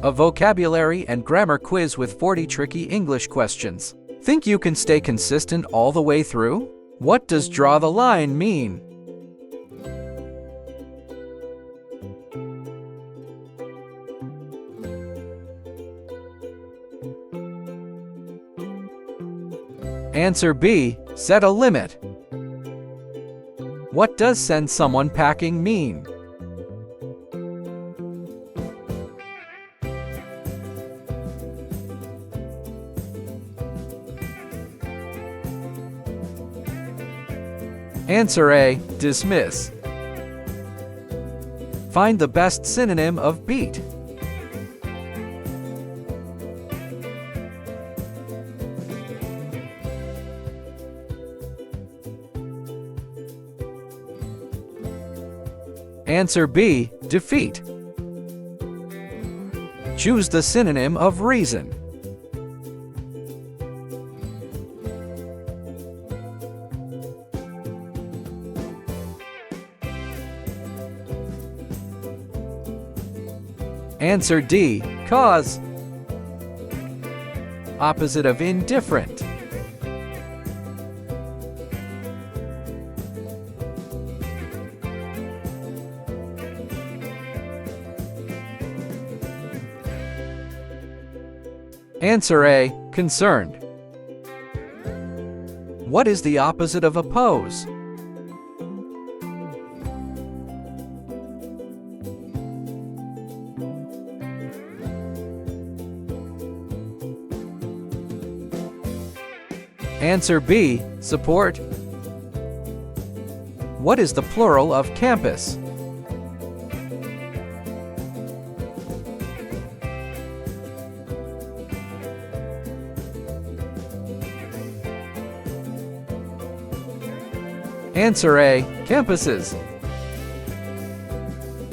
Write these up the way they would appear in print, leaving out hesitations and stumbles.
A vocabulary and grammar quiz with 40 tricky English questions. Think you can stay consistent all the way through? What does draw the line mean? Answer B. Set a limit. What does send someone packing mean? Answer A. Dismiss. Find the best synonym of beat. Answer B. Defeat. Choose the synonym of reason. Answer D. Cause. Opposite of indifferent. Answer A. Concerned. What is the opposite of oppose? Answer B. Support. What is the plural of campus? Answer A. Campuses.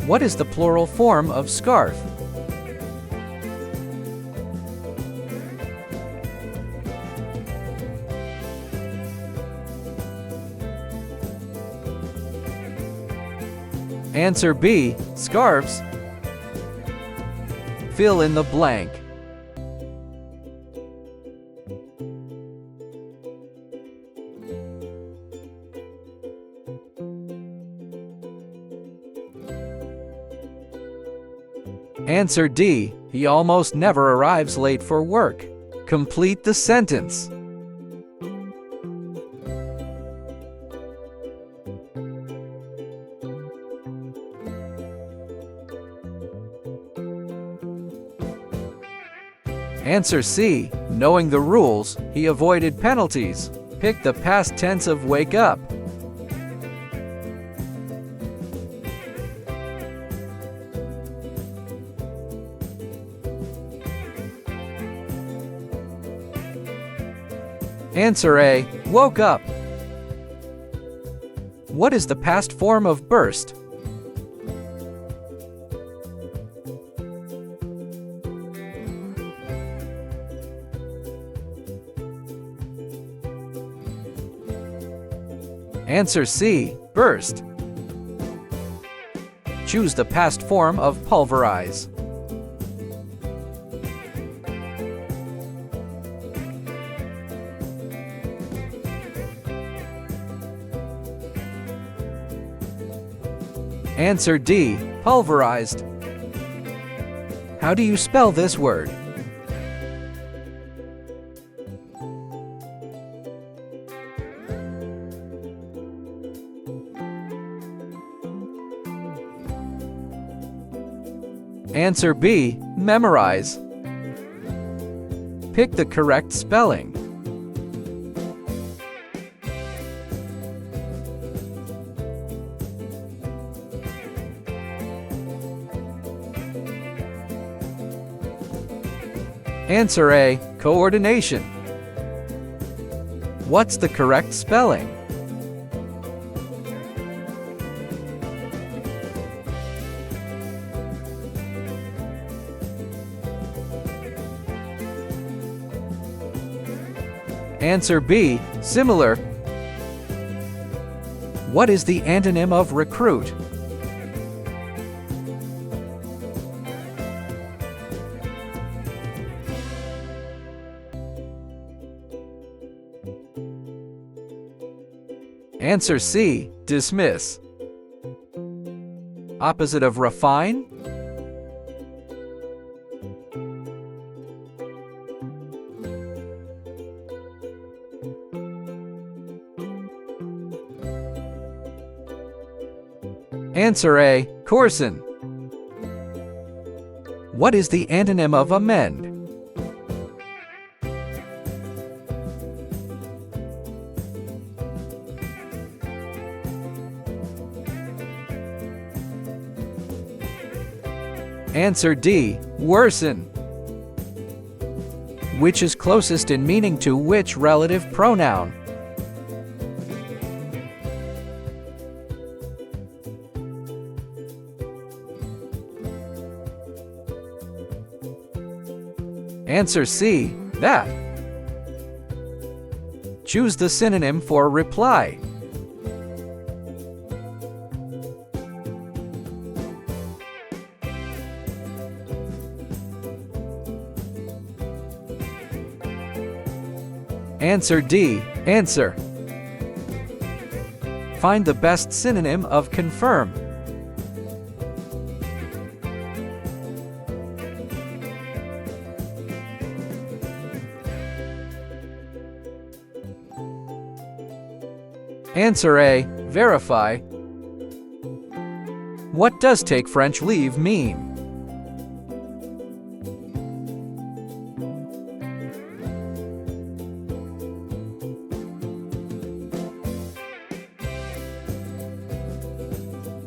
What is the plural form of scarf? Answer B. Scarves. Fill in the blank. Answer D. He almost never arrives late for work. Complete the sentence. Answer C. Knowing the rules, he avoided penalties. Pick the past tense of wake up. Answer A. Woke up. What is the past form of burst? Answer C. Burst. Choose the past form of pulverize. Answer D. Pulverized. How do you spell this word? Answer B. Memorize. Pick the correct spelling. Answer A. Coordination. What's the correct spelling? Answer B. Similar. What is the antonym of recruit? Answer C. Dismiss. Opposite of refine? Answer A. Coarsen. What is the antonym of amend? Answer D. Worsen. Which is closest in meaning to which relative pronoun? Answer C. That. Choose the synonym for reply. Answer D. Answer. Find the best synonym of confirm. Answer A. Verify. What does take French leave mean?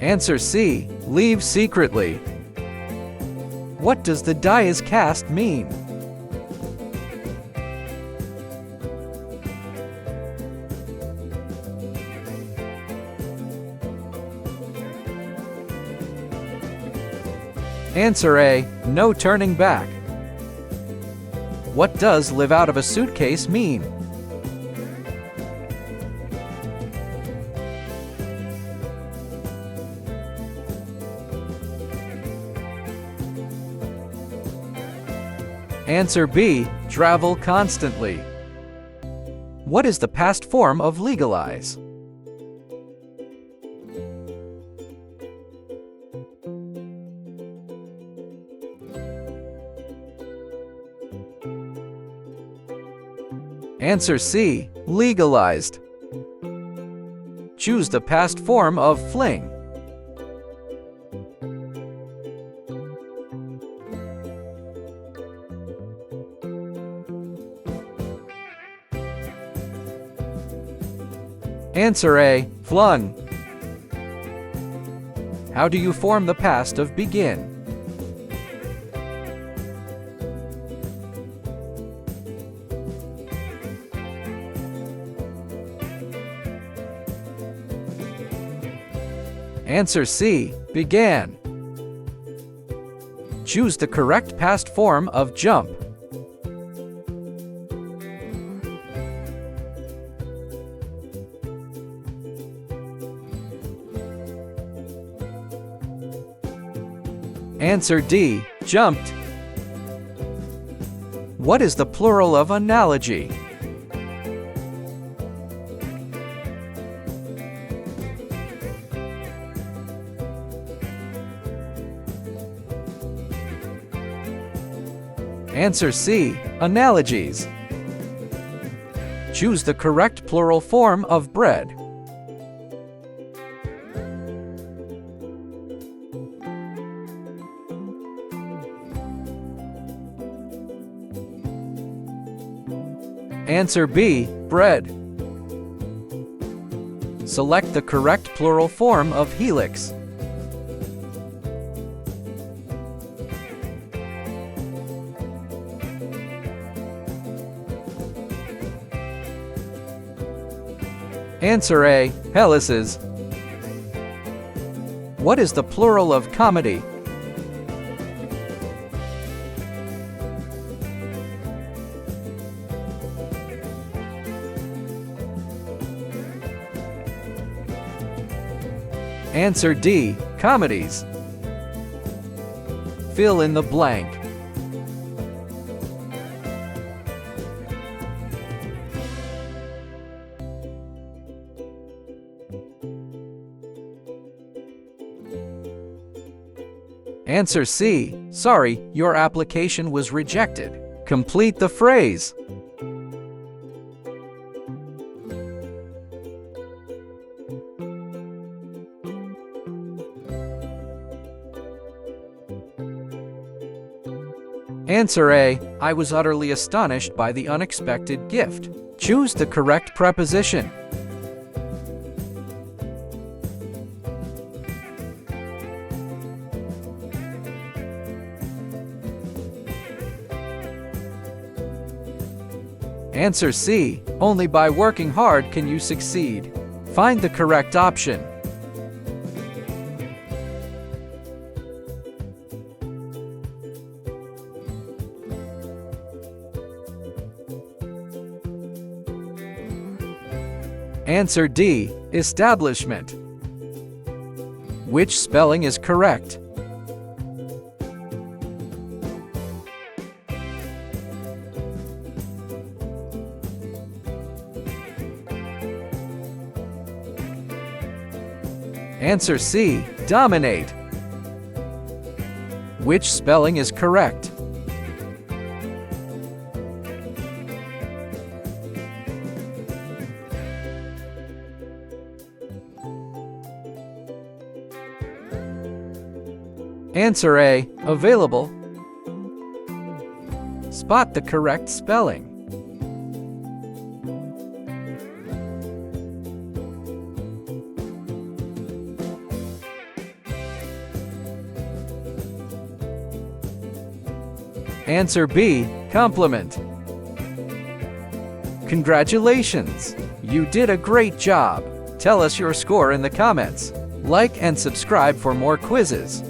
Answer C. Leave secretly. What does the die is cast mean? Answer A. No turning back. What does live out of a suitcase mean? Answer B. Travel constantly. What is the past form of legalize? Answer C. Legalized. Choose the past form of fling. Answer A. Flung. How do you form the past of begin? Answer C. Began. Choose the correct past form of jump. Answer D. Jumped. What is the plural of analogy? Answer C. Analogies. Choose the correct plural form of bread. Answer B. Bread. Select the correct plural form of helix. Answer A. Helices. What is the plural of comedy? Answer D. Comedies. Fill in the blank. Answer C. Sorry, your application was rejected. Complete the phrase. Answer A. I was utterly astonished by the unexpected gift. Choose the correct preposition. Answer C. Only by working hard can you succeed. Find the correct option. Answer D. Establishment. Which spelling is correct? Answer C. Dominate. Which spelling is correct? Answer A. Available. Spot the correct spelling. Answer B. Compliment. Congratulations! You did a great job. Tell us your score in the comments. Like and subscribe for more quizzes.